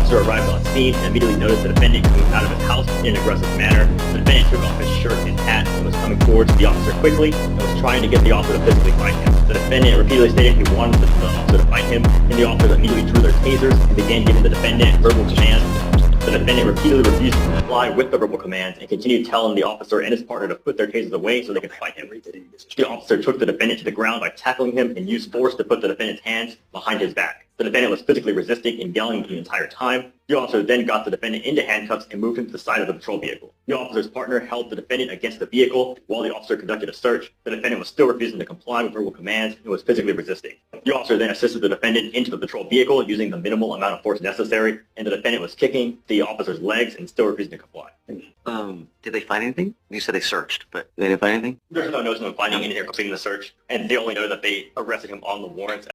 officer arrived on scene and immediately noticed the defendant coming out of his house in an aggressive manner. The defendant took off his shirt and hat and was coming towards the officer quickly and was trying to get the officer to physically fight him. The defendant repeatedly stated he wanted the officer to fight him, and the officers immediately drew their tasers and began giving the defendant verbal commands. The defendant repeatedly refused to comply with the verbal commands and continued telling the officer and his partner to put their tasers away so they could fight him. The officer took the defendant to the ground by tackling him and used force to put the defendant's hands behind his back. The defendant was physically resisting and yelling the entire time. The officer then got the defendant into handcuffs and moved him to the side of the patrol vehicle. The officer's partner held the defendant against the vehicle while the officer conducted a search. The defendant was still refusing to comply with verbal commands and was physically resisting. The officer then assisted the defendant into the patrol vehicle using the minimal amount of force necessary, and the defendant was kicking the officer's legs and still refusing to comply. Did they find anything? You said they searched, but they didn't find anything? There's no notice of finding anything or completing the search, and they only know that they arrested him on the warrants.